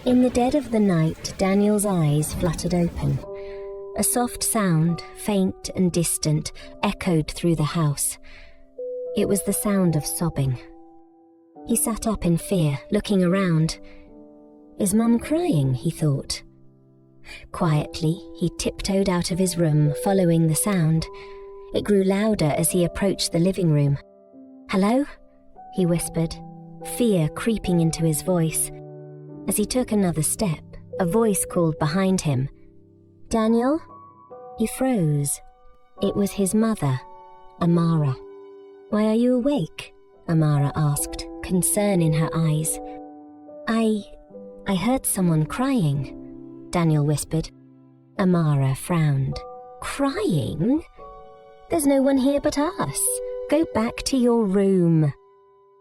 In the dead of the night, Daniel's eyes fluttered open. A soft sound, faint and distant, echoed through the house. It was the sound of sobbing. He sat up in fear, looking around. Is Mum crying? He thought. Quietly, he tiptoed out of his room, following the sound. It grew louder as he approached the living room. "Hello?" he whispered, fear creeping into his voice. As he took another step, a voice called behind him. "Daniel?" He froze. It was his mother, Amara. "Why are you awake?" Amara asked, concern in her eyes. I heard someone crying," Daniel whispered. Amara frowned. "Crying? There's no one here but us. Go back to your room."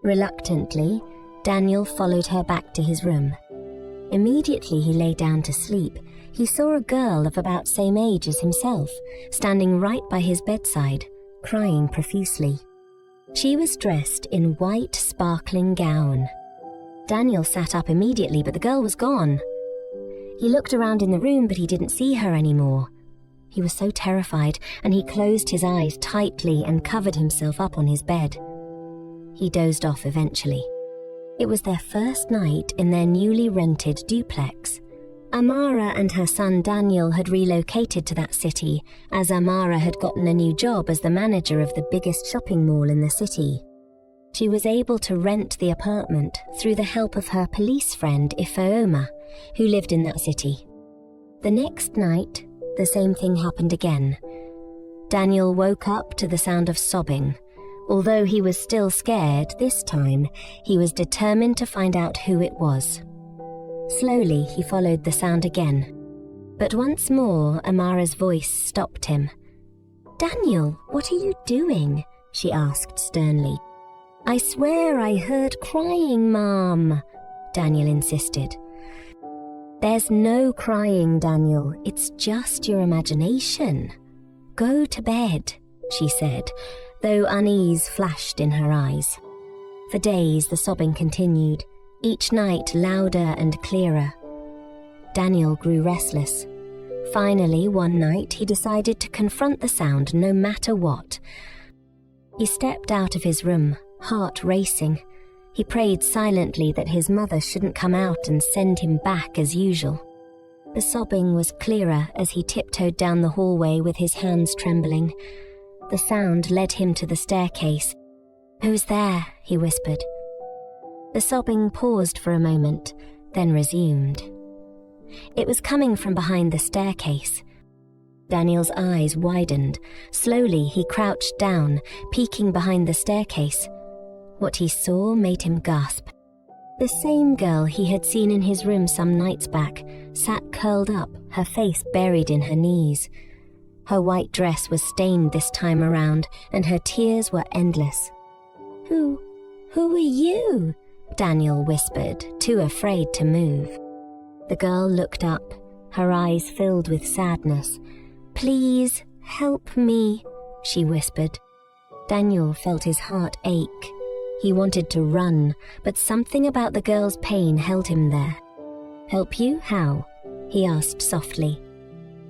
Reluctantly, Daniel followed her back to his room. Immediately he lay down to sleep. He saw a girl of about same age as himself, standing right by his bedside, crying profusely. She was dressed in white sparkling gown. Daniel sat up immediately, but the girl was gone. He looked around in the room, but he didn't see her anymore. He was so terrified, and he closed his eyes tightly and covered himself up on his bed. He dozed off eventually. It was their first night in their newly rented duplex. Amara and her son Daniel had relocated to that city, as Amara had gotten a new job as the manager of the biggest shopping mall in the city. She was able to rent the apartment through the help of her police friend Ifeoma, who lived in that city. The next night, the same thing happened again. Daniel woke up to the sound of sobbing. Although he was still scared, this time he was determined to find out who it was. Slowly, he followed the sound again. But once more, Amara's voice stopped him. "Daniel, what are you doing?" she asked sternly. "I swear I heard crying, Mom," Daniel insisted. "There's no crying, Daniel. It's just your imagination. Go to bed," she said, though unease flashed in her eyes. For days, the sobbing continued, each night louder and clearer. Daniel grew restless. Finally, one night, he decided to confront the sound no matter what. He stepped out of his room, heart racing. He prayed silently that his mother shouldn't come out and send him back as usual. The sobbing was clearer as he tiptoed down the hallway with his hands trembling. The sound led him to the staircase. "Who's there?" he whispered. The sobbing paused for a moment, then resumed. It was coming from behind the staircase. Daniel's eyes widened. Slowly, he crouched down, peeking behind the staircase. What he saw made him gasp. The same girl he had seen in his room some nights back sat curled up, her face buried in her knees. Her white dress was stained this time around, and her tears were endless. Who are you?" Daniel whispered, too afraid to move. The girl looked up, her eyes filled with sadness. "Please, help me," she whispered. Daniel felt his heart ache. He wanted to run, but something about the girl's pain held him there. "Help you? How?" he asked softly.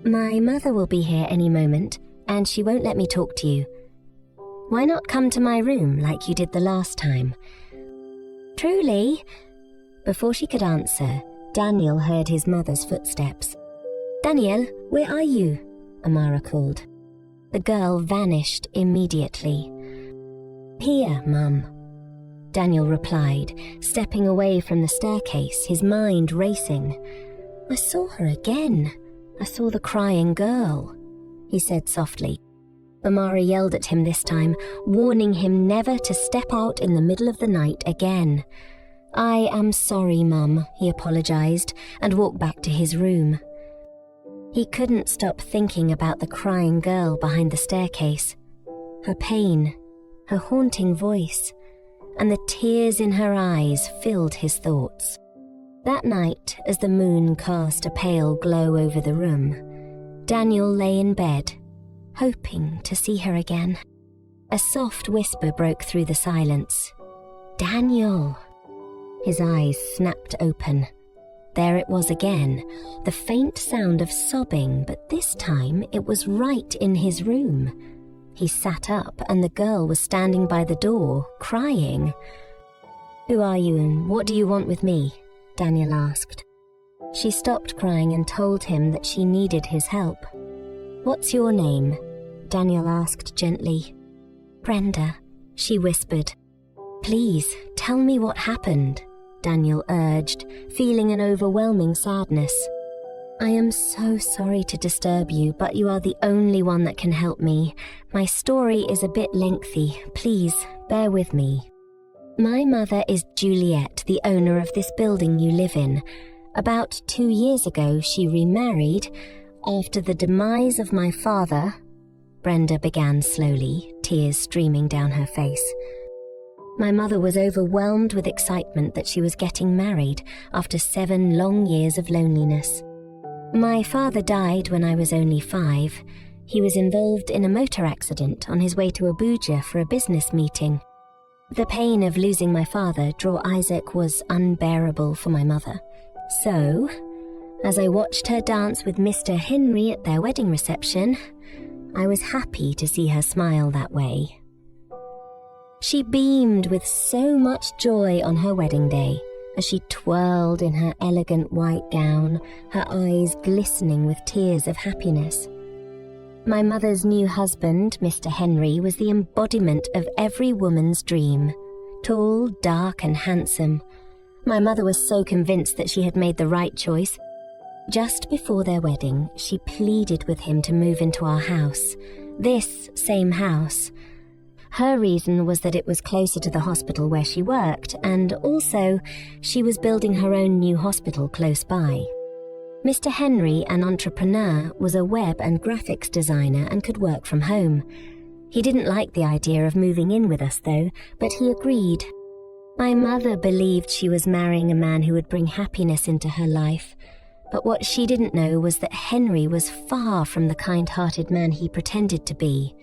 "My mother will be here any moment, and she won't let me talk to you. Why not come to my room like you did the last time?" "Truly?" Before she could answer, Daniel heard his mother's footsteps. "Daniel, where are you?" Amara called. The girl vanished immediately. "Here, Mum," Daniel replied, stepping away from the staircase, his mind racing. "I saw her again. I saw the crying girl," he said softly. Amara yelled at him this time, warning him never to step out in the middle of the night again. "I am sorry, Mum," he apologized and walked back to his room. He couldn't stop thinking about the crying girl behind the staircase. Her pain, her haunting voice, and the tears in her eyes filled his thoughts. That night, as the moon cast a pale glow over the room, Daniel lay in bed, hoping to see her again. A soft whisper broke through the silence. "Daniel!" His eyes snapped open. There it was again, the faint sound of sobbing, but this time it was right in his room. He sat up and the girl was standing by the door, crying. "Who are you and what do you want with me?" Daniel asked. She stopped crying and told him that she needed his help. "What's your name?" Daniel asked gently. "Brenda," she whispered. "Please, tell me what happened," Daniel urged, feeling an overwhelming sadness. "I am so sorry to disturb you, but you are the only one that can help me. My story is a bit lengthy. Please, bear with me. My mother is Juliet, the owner of this building you live in. About 2 years ago, she remarried. After the demise of my father," Brenda began slowly, tears streaming down her face. "My mother was overwhelmed with excitement that she was getting married after 7 long years of loneliness. My father died when I was only 5. He was involved in a motor accident on his way to Abuja for a business meeting. The pain of losing my father, Draw Isaac, was unbearable for my mother. So, as I watched her dance with Mr. Henry at their wedding reception, I was happy to see her smile that way. She beamed with so much joy on her wedding day as she twirled in her elegant white gown, her eyes glistening with tears of happiness. My mother's new husband, Mr. Henry, was the embodiment of every woman's dream. Tall, dark, and handsome. My mother was so convinced that she had made the right choice. Just before their wedding, she pleaded with him to move into our house. This same house. Her reason was that it was closer to the hospital where she worked, and also she was building her own new hospital close by. Mr. Henry, an entrepreneur, was a web and graphics designer and could work from home. He didn't like the idea of moving in with us, though, but he agreed. My mother believed she was marrying a man who would bring happiness into her life, but what she didn't know was that Henry was far from the kind-hearted man he pretended to be.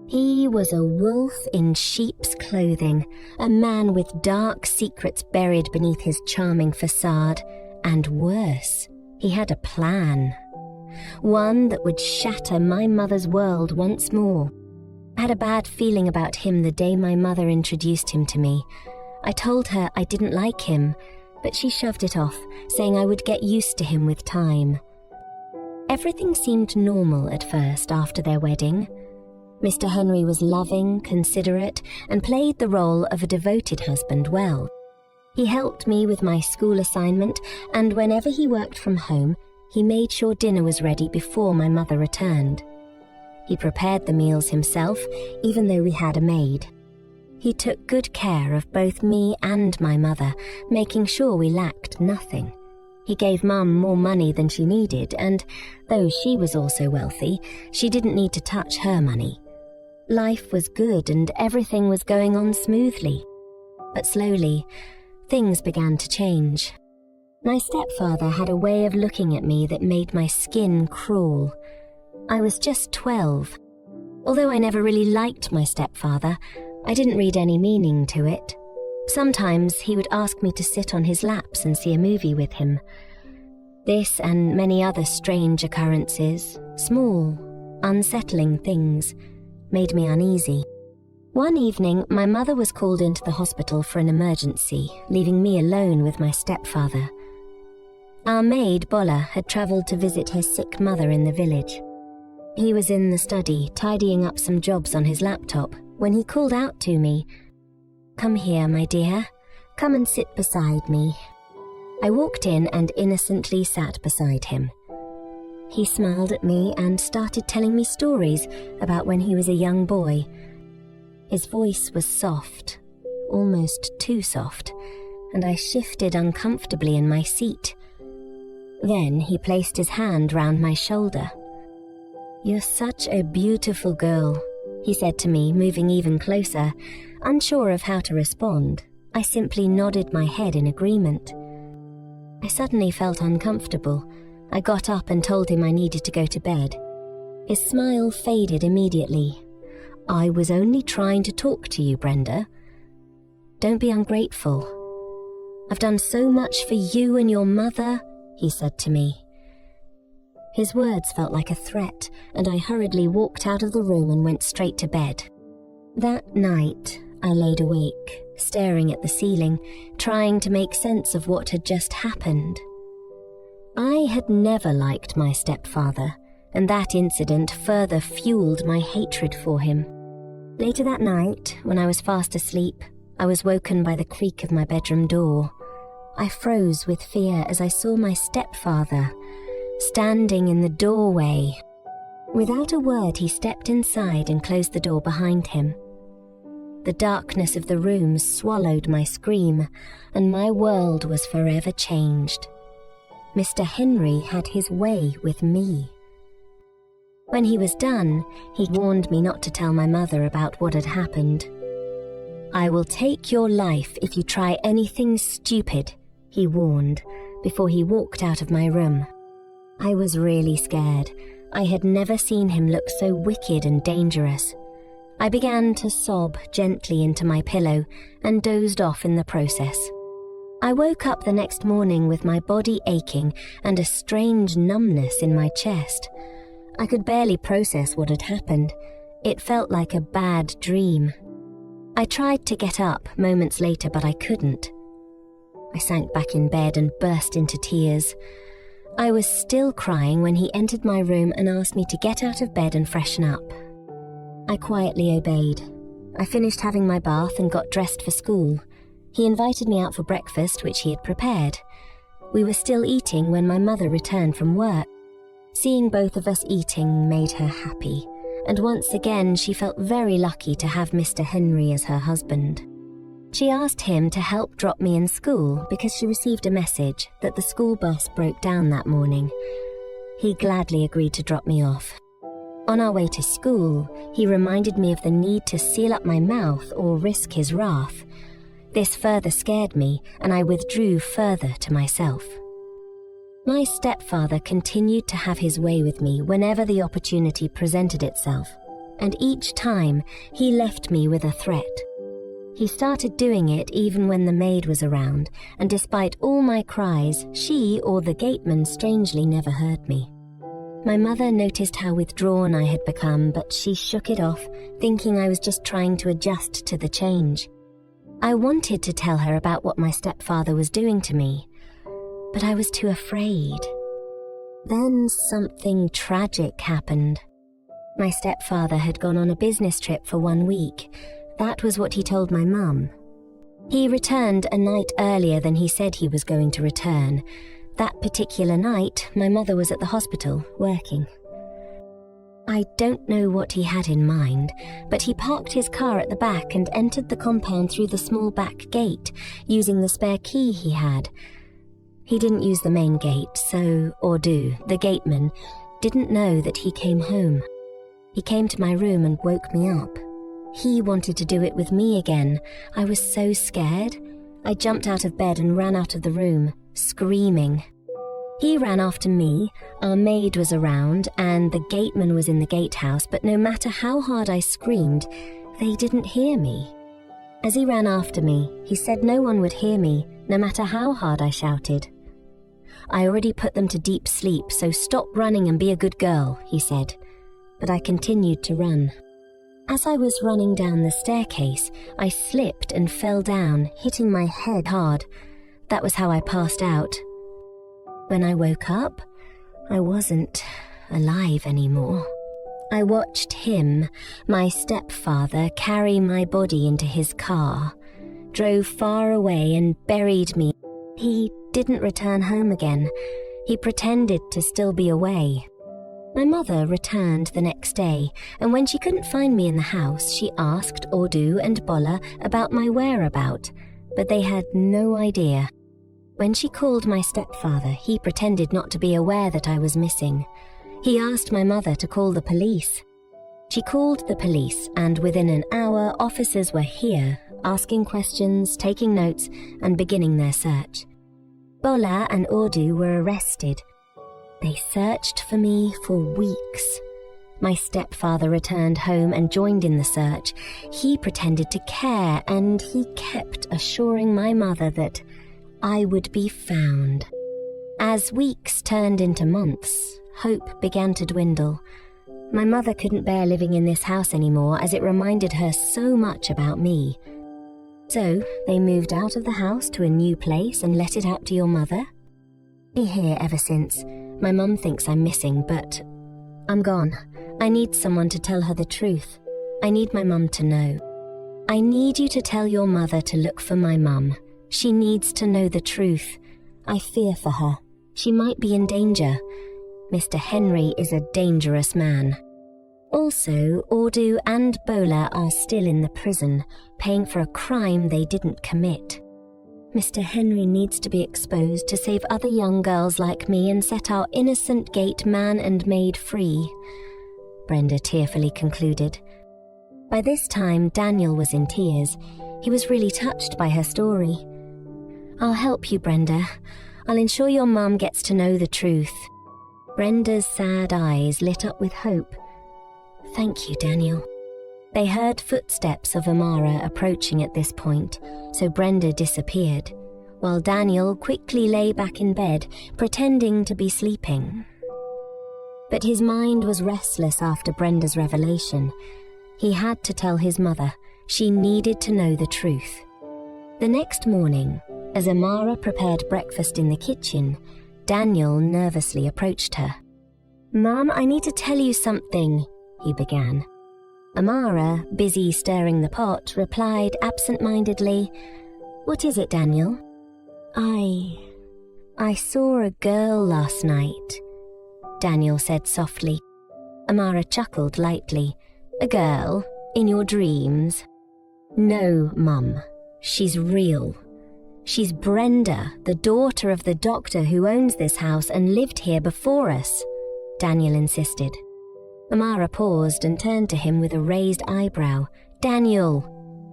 He was a wolf in sheep's clothing, a man with dark secrets buried beneath his charming facade, and worse, he had a plan. One that would shatter my mother's world once more. I had a bad feeling about him the day my mother introduced him to me. I told her I didn't like him, but she shoved it off, saying I would get used to him with time. Everything seemed normal at first after their wedding. Mr. Henry was loving, considerate, and played the role of a devoted husband well. He helped me with my school assignment, and whenever he worked from home, he made sure dinner was ready before my mother returned. He prepared the meals himself, even though we had a maid. He took good care of both me and my mother, making sure we lacked nothing. He gave Mum more money than she needed, and though she was also wealthy, she didn't need to touch her money. Life was good and everything was going on smoothly. But slowly, things began to change. My stepfather had a way of looking at me that made my skin crawl. I was just 12. Although I never really liked my stepfather, I didn't read any meaning to it. Sometimes he would ask me to sit on his laps and see a movie with him. This and many other strange occurrences, small, unsettling things, made me uneasy. One evening, my mother was called into the hospital for an emergency, leaving me alone with my stepfather. Our maid, Bola, had travelled to visit her sick mother in the village. He was in the study, tidying up some jobs on his laptop, when he called out to me, "Come here, my dear. Come and sit beside me." I walked in and innocently sat beside him. He smiled at me and started telling me stories about when he was a young boy. His voice was soft, almost too soft, and I shifted uncomfortably in my seat. Then he placed his hand round my shoulder. "You're such a beautiful girl," he said to me, moving even closer. Unsure of how to respond, I simply nodded my head in agreement. I suddenly felt uncomfortable. I got up and told him I needed to go to bed. His smile faded immediately. "I was only trying to talk to you, Brenda. Don't be ungrateful." I've done so much for you and your mother, he said to me. His words felt like a threat, and I hurriedly walked out of the room and went straight to bed. That night, I laid awake, staring at the ceiling, trying to make sense of what had just happened. I had never liked my stepfather, and that incident further fueled my hatred for him. Later that night, when I was fast asleep, I was woken by the creak of my bedroom door. I froze with fear as I saw my stepfather standing in the doorway. Without a word, he stepped inside and closed the door behind him. The darkness of the room swallowed my scream, and my world was forever changed. Mr. Henry had his way with me. When he was done, he warned me not to tell my mother about what had happened. "I will take your life if you try anything stupid," he warned, before he walked out of my room. I was really scared. I had never seen him look so wicked and dangerous. I began to sob gently into my pillow and dozed off in the process. I woke up the next morning with my body aching and a strange numbness in my chest. I could barely process what had happened. It felt like a bad dream. I tried to get up moments later, but I couldn't. I sank back in bed and burst into tears. I was still crying when he entered my room and asked me to get out of bed and freshen up. I quietly obeyed. I finished having my bath and got dressed for school. He invited me out for breakfast, which he had prepared. We were still eating when my mother returned from work. Seeing both of us eating made her happy, and once again she felt very lucky to have Mr. Henry as her husband. She asked him to help drop me in school because she received a message that the school bus broke down that morning. He gladly agreed to drop me off. On our way to school, he reminded me of the need to seal up my mouth or risk his wrath. This further scared me, and I withdrew further to myself. My stepfather continued to have his way with me whenever the opportunity presented itself, and each time he left me with a threat. He started doing it even when the maid was around, and despite all my cries, she or the gateman strangely never heard me. My mother noticed how withdrawn I had become, but she shook it off, thinking I was just trying to adjust to the change. I wanted to tell her about what my stepfather was doing to me, but I was too afraid. Then something tragic happened. My stepfather had gone on a business trip for 1 week. That was what he told my mum. He returned a night earlier than he said he was going to return. That particular night, my mother was at the hospital, working. I don't know what he had in mind, but he parked his car at the back and entered the compound through the small back gate, using the spare key he had. He didn't use the main gate, so Ordu, the gateman, didn't know that he came home. He came to my room and woke me up. He wanted to do it with me again. I was so scared. I jumped out of bed and ran out of the room, screaming. He ran after me, our maid was around, and the gateman was in the gatehouse, but no matter how hard I screamed, they didn't hear me. As he ran after me, he said no one would hear me, no matter how hard I shouted. "I already put them to deep sleep, so stop running and be a good girl," he said, but I continued to run. As I was running down the staircase, I slipped and fell down, hitting my head hard. That was how I passed out. When I woke up, I wasn't alive anymore. I watched him, my stepfather, carry my body into his car, drove far away and buried me. He didn't return home again. He pretended to still be away. My mother returned the next day, and when she couldn't find me in the house, she asked Ordu and Bola about my whereabout, but they had no idea. When she called my stepfather, he pretended not to be aware that I was missing. He asked my mother to call the police. She called the police, and within an hour, officers were here, asking questions, taking notes, and beginning their search. Bola and Ordu were arrested. They searched for me for weeks. My stepfather returned home and joined in the search. He pretended to care, and he kept assuring my mother that I would be found. As weeks turned into months, hope began to dwindle. My mother couldn't bear living in this house anymore as it reminded her so much about me. So they moved out of the house to a new place and let it out to your mother. Been here ever since. My mum thinks I'm missing, but I'm gone. I need someone to tell her the truth. I need my mum to know. I need you to tell your mother to look for my mum. She needs to know the truth. I fear for her. She might be in danger. Mr. Henry is a dangerous man. Also, Ordu and Bola are still in the prison, paying for a crime they didn't commit. Mr. Henry needs to be exposed to save other young girls like me and set our innocent gate man and maid free, Brenda tearfully concluded. By this time, Daniel was in tears. He was really touched by her story. I'll help you, Brenda. I'll ensure your mum gets to know the truth. Brenda's sad eyes lit up with hope. Thank you, Daniel. They heard footsteps of Amara approaching at this point, so Brenda disappeared, while Daniel quickly lay back in bed, pretending to be sleeping. But his mind was restless after Brenda's revelation. He had to tell his mother. She needed to know the truth. The next morning, as Amara prepared breakfast in the kitchen, Daniel nervously approached her. "Mum, I need to tell you something," he began. Amara, busy stirring the pot, replied absent-mindedly, "What is it, Daniel?" I saw a girl last night," Daniel said softly. Amara chuckled lightly. "A girl? In your dreams?" "No, Mum. She's real. She's Brenda, the daughter of the doctor who owns this house and lived here before us," Daniel insisted. Amara paused and turned to him with a raised eyebrow. "Daniel,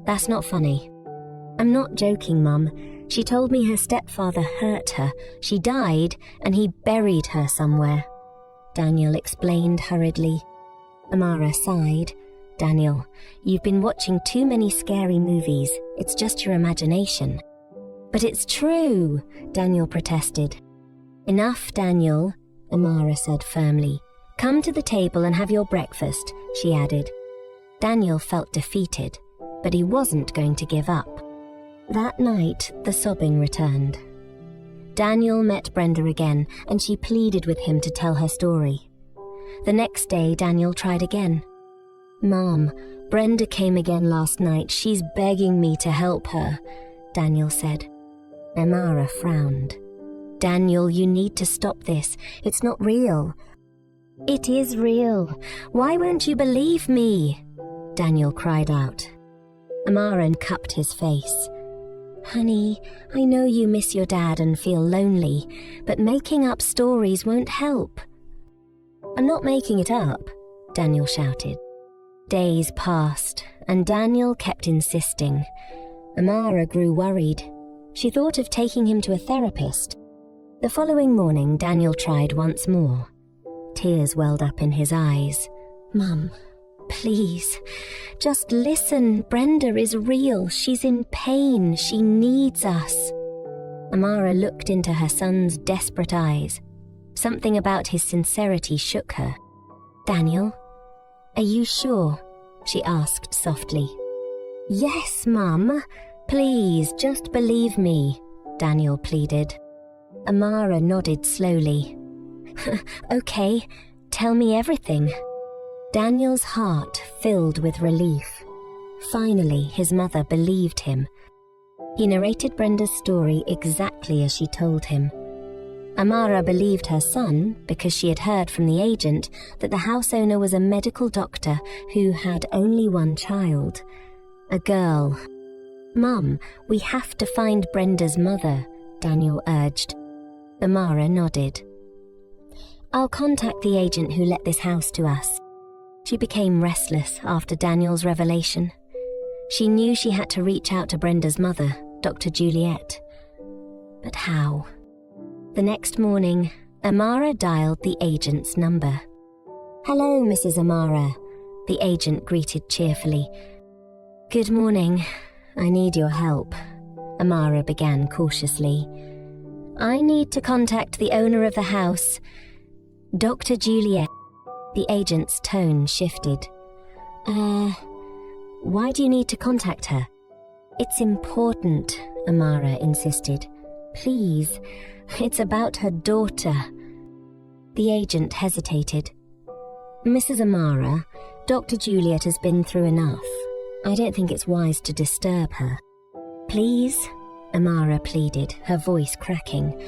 that's not funny." "I'm not joking, Mum. She told me her stepfather hurt her. She died, and he buried her somewhere," Daniel explained hurriedly. Amara sighed. "Daniel, you've been watching too many scary movies. It's just your imagination." "But it's true," Daniel protested. "Enough, Daniel," Amara said firmly. "Come to the table and have your breakfast," she added. Daniel felt defeated, but he wasn't going to give up. That night, the sobbing returned. Daniel met Brenda again, and she pleaded with him to tell her story. The next day, Daniel tried again. "Mom, Brenda came again last night. She's begging me to help her," Daniel said. Amara frowned. "Daniel, you need to stop this. It's not real." "It is real. Why won't you believe me?" Daniel cried out. Amara cupped his face. "Honey, I know you miss your dad and feel lonely, but making up stories won't help." "I'm not making it up," Daniel shouted. Days passed, and Daniel kept insisting. Amara grew worried. She thought of taking him to a therapist. The following morning, Daniel tried once more. Tears welled up in his eyes. "Mum, please, just listen. Brenda is real. She's in pain. She needs us." Amara looked into her son's desperate eyes. Something about his sincerity shook her. "Daniel, are you sure?" she asked softly. "Yes, Mum. Please, just believe me," Daniel pleaded. Amara nodded slowly. "Okay, tell me everything." Daniel's heart filled with relief. Finally, his mother believed him. He narrated Brenda's story exactly as she told him. Amara believed her son because she had heard from the agent that the house owner was a medical doctor who had only one child, a girl. "Mum, we have to find Brenda's mother," Daniel urged. Amara nodded. "I'll contact the agent who let this house to us." She became restless after Daniel's revelation. She knew she had to reach out to Brenda's mother, Dr. Juliet. But how? The next morning, Amara dialed the agent's number. "Hello, Mrs. Amara," the agent greeted cheerfully. "Good morning. I need your help. Amara began cautiously. "I need to contact the owner of the house. Dr. Juliet." The agent's tone shifted. Why do you need to contact her?" "It's important," Amara insisted. "Please, it's about her daughter." The agent hesitated. "Mrs. Amara, Dr. Juliet has been through enough. I don't think it's wise to disturb her." "Please," Amara pleaded, her voice cracking.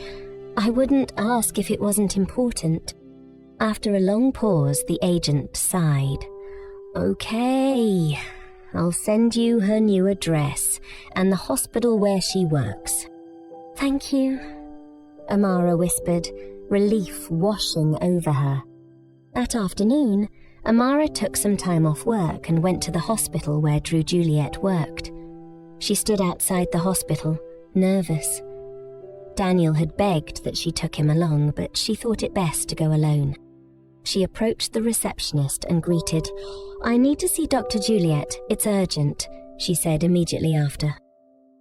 "I wouldn't ask if it wasn't important." After a long pause, the agent sighed. "Okay, I'll send you her new address and the hospital where she works." "Thank you," Amara whispered, relief washing over her. That afternoon, Amara took some time off work and went to the hospital where Drew Juliet worked. She stood outside the hospital, nervous. Daniel had begged that she took him along, but she thought it best to go alone. She approached the receptionist and greeted, "I need to see Dr. Juliet, it's urgent," she said immediately after.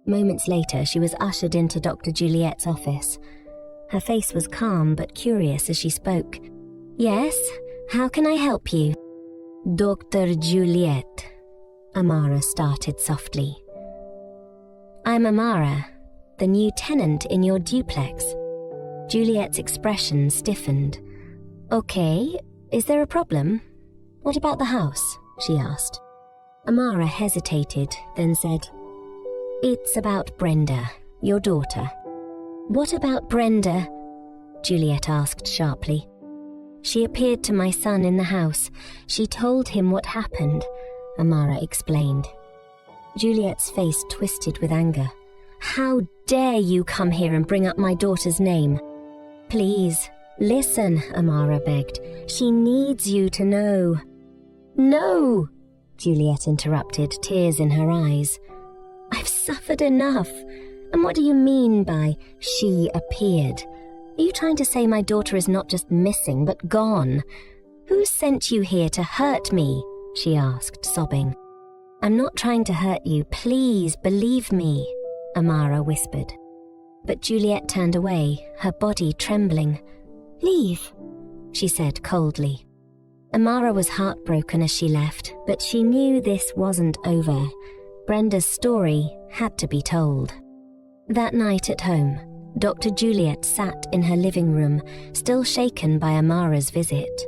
Moments later, she was ushered into Dr. Juliet's office. Her face was calm but curious as she spoke. "Yes, how can I help you?" "Dr. Juliet," Amara started softly. "I'm Amara, the new tenant in your duplex." Juliet's expression stiffened. "Okay, is there a problem? What about the house?" she asked. Amara hesitated, then said, "It's about Brenda, your daughter." "What about Brenda?" Juliet asked sharply. "She appeared to my son in the house. She told him what happened," Amara explained. Juliet's face twisted with anger. "How dare you come here and bring up my daughter's name?" "Please, listen," Amara begged. "She needs you to know." "No," Juliet interrupted, tears in her eyes. "I've suffered enough. And what do you mean by 'she appeared'? Are you trying to say my daughter is not just missing, but gone? Who sent you here to hurt me?" she asked, sobbing. "I'm not trying to hurt you. Please believe me," Amara whispered. But Juliet turned away, her body trembling. "Leave," she said coldly. Amara was heartbroken as she left, but she knew this wasn't over. Brenda's story had to be told. That night at home, Dr. Juliet sat in her living room, still shaken by Amara's visit.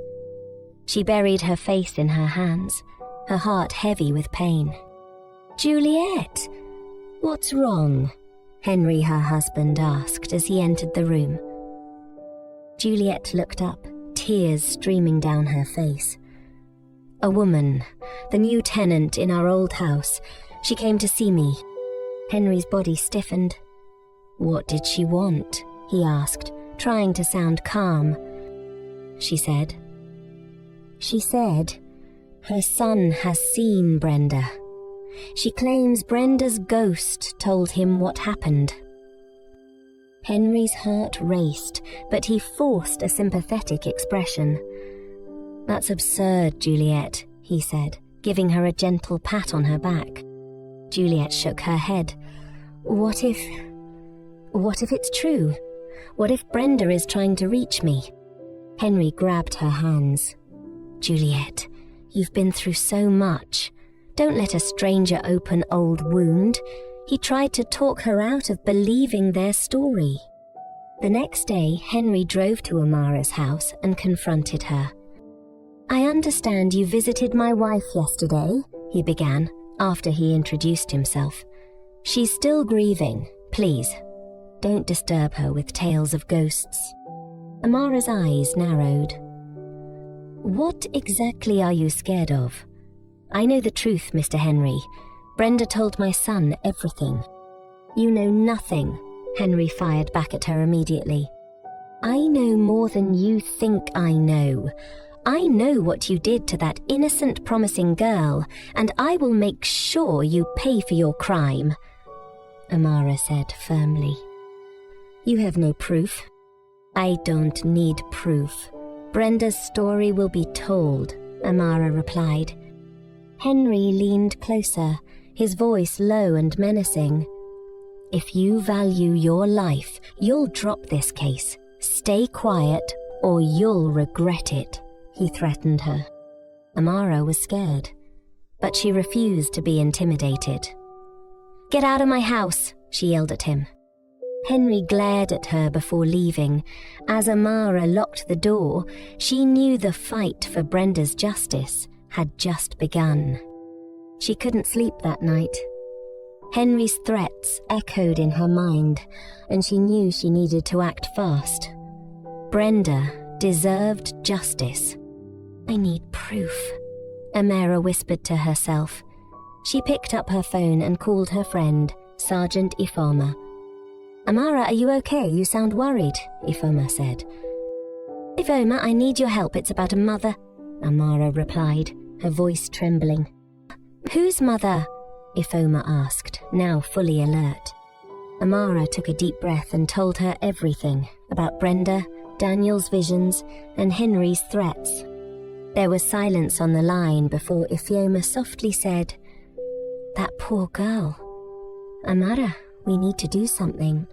She buried her face in her hands, her heart heavy with pain. "Juliet, what's wrong?" Henry, her husband, asked as he entered the room. Juliet looked up, tears streaming down her face. "A woman, the new tenant in our old house. She came to see me." Henry's body stiffened. "What did she want?" he asked, trying to sound calm. She said, her son has seen Brenda. She claims Brenda's ghost told him what happened." Henry's heart raced, but he forced a sympathetic expression. "That's absurd, Juliet," he said, giving her a gentle pat on her back. Juliet shook her head. What if it's true? What if Brenda is trying to reach me?" Henry grabbed her hands. "Juliet, you've been through so much. Don't let a stranger open old wound." He tried to talk her out of believing their story. The next day, Henry drove to Amara's house and confronted her. "I understand you visited my wife yesterday," he began, after he introduced himself. "She's still grieving. Please, don't disturb her with tales of ghosts." Amara's eyes narrowed. "What exactly are you scared of?" "I know the truth, Mr. Henry. Brenda told my son everything." "You know nothing," Henry fired back at her immediately. "I know more than you think I know. I know what you did to that innocent, promising girl, and I will make sure you pay for your crime," Amara said firmly. "You have no proof." "I don't need proof. Brenda's story will be told," Amara replied. Henry leaned closer, his voice low and menacing. If you value your life, you'll drop this case. Stay quiet or you'll regret it, he threatened her. Amara was scared, but she refused to be intimidated. Get out of my house, she yelled at him. Henry glared at her before leaving. As Amara locked the door, she knew the fight for Brenda's justice had just begun. She couldn't sleep that night. Henry's threats echoed in her mind, and she knew she needed to act fast. Brenda deserved justice. I need proof, Amara whispered to herself. She picked up her phone and called her friend, Sergeant Ifoma. Amara, are you okay? You sound worried, Ifoma said. Ifoma, I need your help. It's about a mother, Amara replied, her voice trembling. Whose mother? Ifoma asked, now fully alert. Amara took a deep breath and told her everything about Brenda, Daniel's visions, and Henry's threats. There was silence on the line before Ifoma softly said, That poor girl. Amara, we need to do something.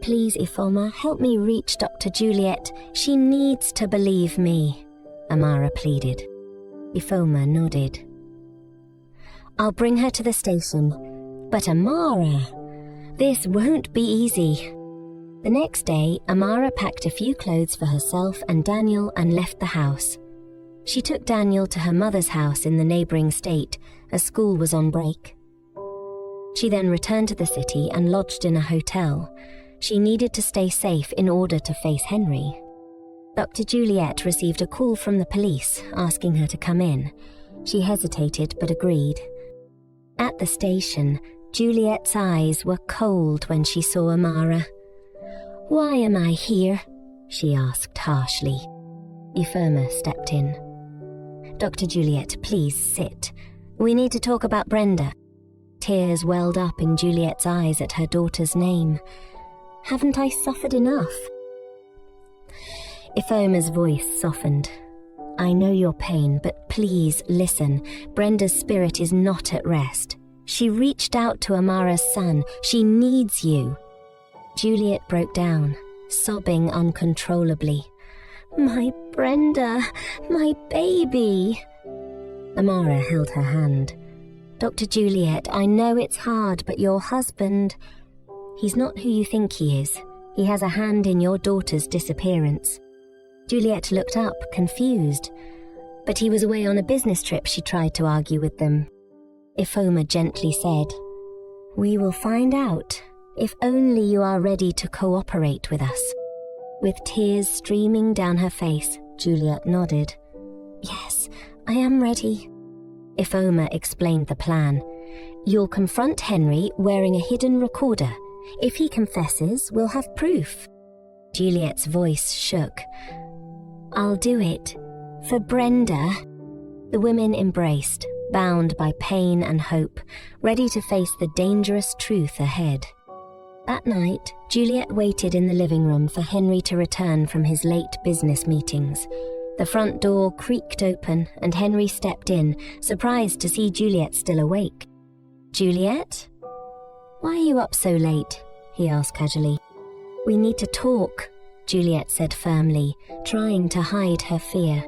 Please, Ifoma, help me reach Dr. Juliet. She needs to believe me, Amara pleaded. Ifoma nodded. I'll bring her to the station. But Amara, this won't be easy. The next day, Amara packed a few clothes for herself and Daniel and left the house. She took Daniel to her mother's house in the neighbouring state, as school was on break. She then returned to the city and lodged in a hotel. She needed to stay safe in order to face Henry. Dr. Juliet received a call from the police asking her to come in. She hesitated but agreed. At the station, Juliet's eyes were cold when she saw Amara. Why am I here? She asked harshly. Ifoma stepped in. Dr. Juliet, please sit. We need to talk about Brenda. Tears welled up in Juliet's eyes at her daughter's name. Haven't I suffered enough? Ifoma's voice softened. I know your pain, but please listen. Brenda's spirit is not at rest. She reached out to Amara's son. She needs you. Juliet broke down, sobbing uncontrollably. My Brenda, my baby. Amara held her hand. Dr. Juliet, I know it's hard, but your husband... He's not who you think he is. He has a hand in your daughter's disappearance. Juliet looked up, confused. But he was away on a business trip, she tried to argue with them. Ifoma gently said, We will find out, if only you are ready to cooperate with us. With tears streaming down her face, Juliet nodded. Yes, I am ready. Ifoma explained the plan. You'll confront Henry wearing a hidden recorder. If he confesses, we'll have proof. Juliet's voice shook. I'll do it. For Brenda. The women embraced, bound by pain and hope, ready to face the dangerous truth ahead. That night, Juliet waited in the living room for Henry to return from his late business meetings. The front door creaked open and Henry stepped in, surprised to see Juliet still awake. Juliet? Why are you up so late? He asked casually. We need to talk, Juliet said firmly, trying to hide her fear.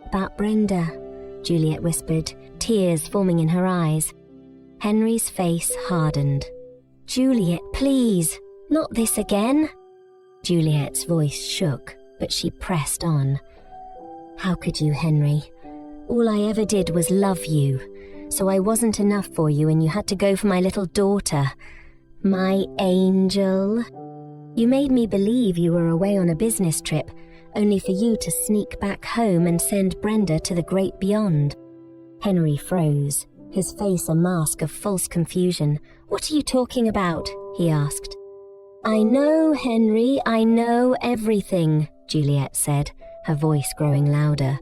About Brenda, Juliet whispered, tears forming in her eyes. Henry's face hardened. Juliet, please, not this again. Juliet's voice shook, but she pressed on. How could you, Henry? All I ever did was love you, so I wasn't enough for you and you had to go for my little daughter. My angel. You made me believe you were away on a business trip, only for you to sneak back home and send Brenda to the great beyond. Henry froze, his face a mask of false confusion. What are you talking about? He asked. I know, Henry, I know everything, Juliet said, her voice growing louder.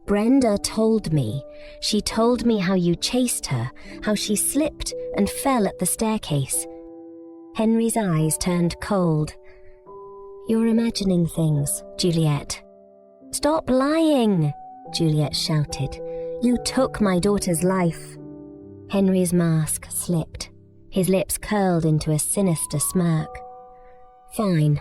Brenda told me. She told me how you chased her, how she slipped and fell at the staircase. Henry's eyes turned cold. You're imagining things, Juliet. Stop lying, Juliet shouted. You took my daughter's life. Henry's mask slipped. His lips curled into a sinister smirk. Fine.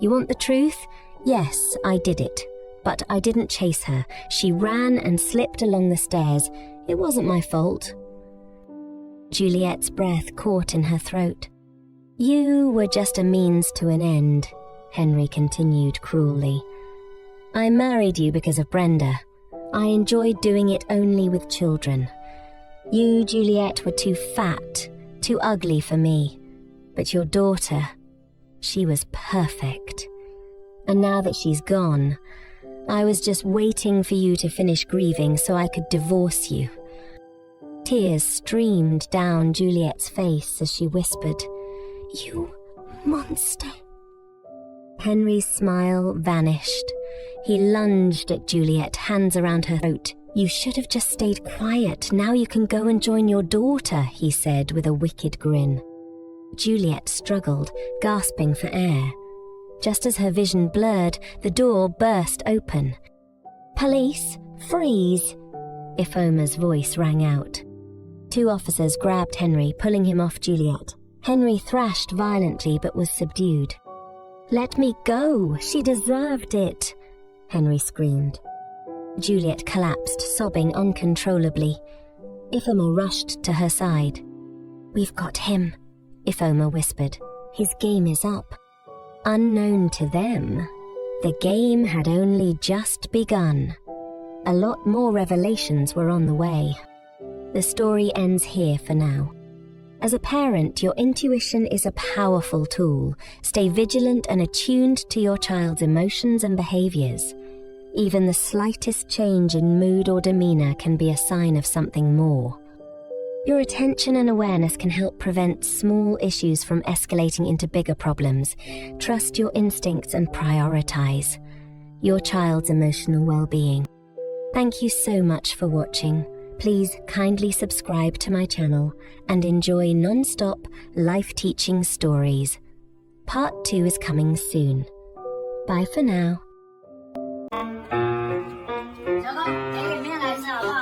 You want the truth? Yes, I did it. But I didn't chase her. She ran and slipped along the stairs. It wasn't my fault. Juliet's breath caught in her throat. You were just a means to an end, Henry continued cruelly. I married you because of Brenda. I enjoyed doing it only with children. You, Juliet, were too fat, too ugly for me. But your daughter, she was perfect. And now that she's gone, I was just waiting for you to finish grieving so I could divorce you. Tears streamed down Juliet's face as she whispered, You monster. Henry's smile vanished. He lunged at Juliet, hands around her throat. You should have just stayed quiet. Now you can go and join your daughter, he said with a wicked grin. Juliet struggled, gasping for air. Just as her vision blurred, the door burst open. Police, freeze! Ifoma's voice rang out. 2 officers grabbed Henry, pulling him off Juliet. Henry thrashed violently but was subdued. Let me go! She deserved it! Henry screamed. Juliet collapsed, sobbing uncontrollably. Ifoma rushed to her side. We've got him, Ifoma whispered. His game is up. Unknown to them, the game had only just begun. A lot more revelations were on the way. The story ends here for now. As a parent, your intuition is a powerful tool. Stay vigilant and attuned to your child's emotions and behaviors. Even the slightest change in mood or demeanor can be a sign of something more. Your attention and awareness can help prevent small issues from escalating into bigger problems. Trust your instincts and prioritize your child's emotional well-being. Thank you so much for watching. Please kindly subscribe to my channel and enjoy non-stop life-teaching stories. Part 2 is coming soon. Bye for now. 小高，给里面来吃好不好？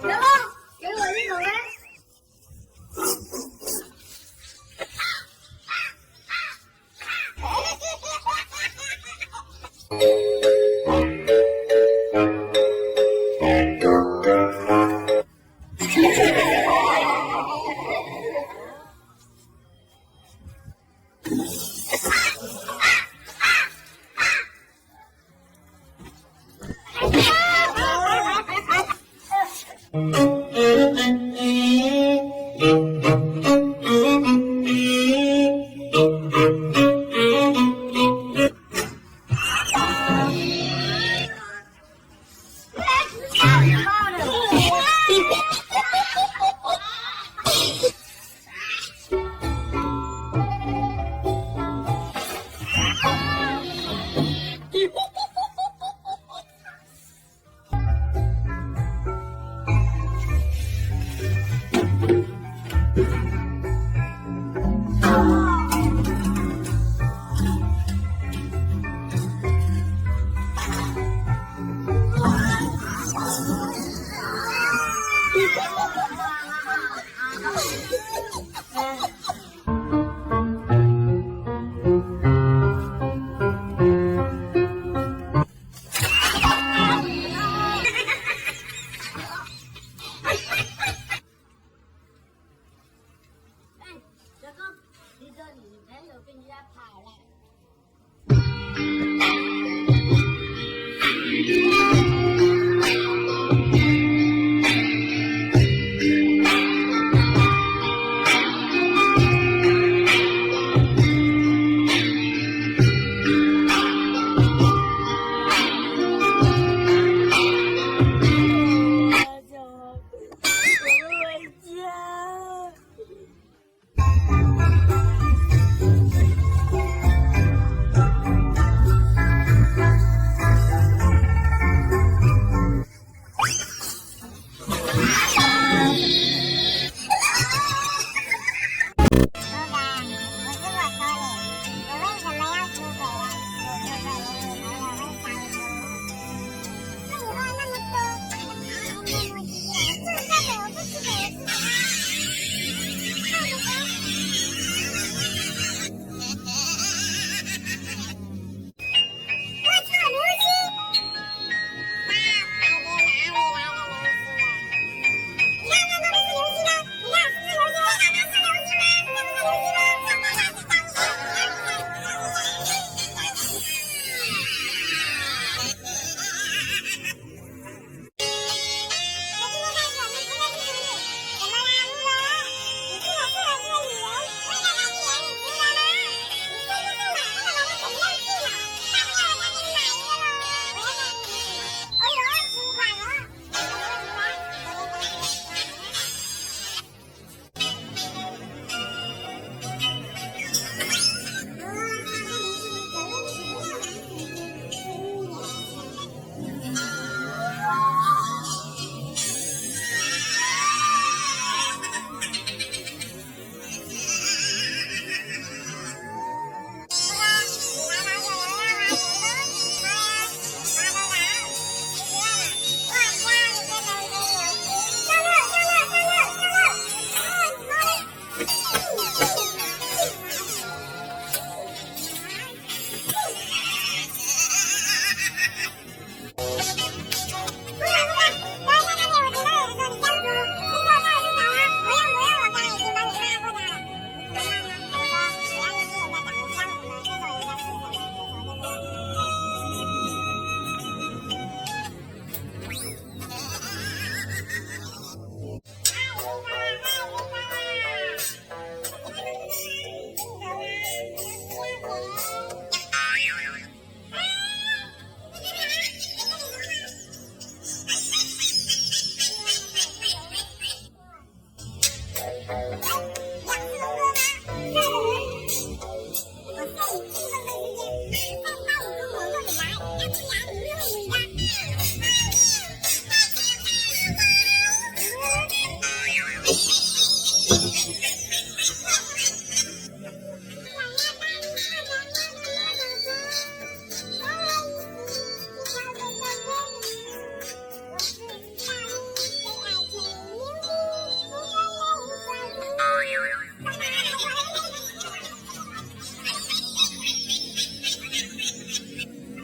小高，给我一口呗。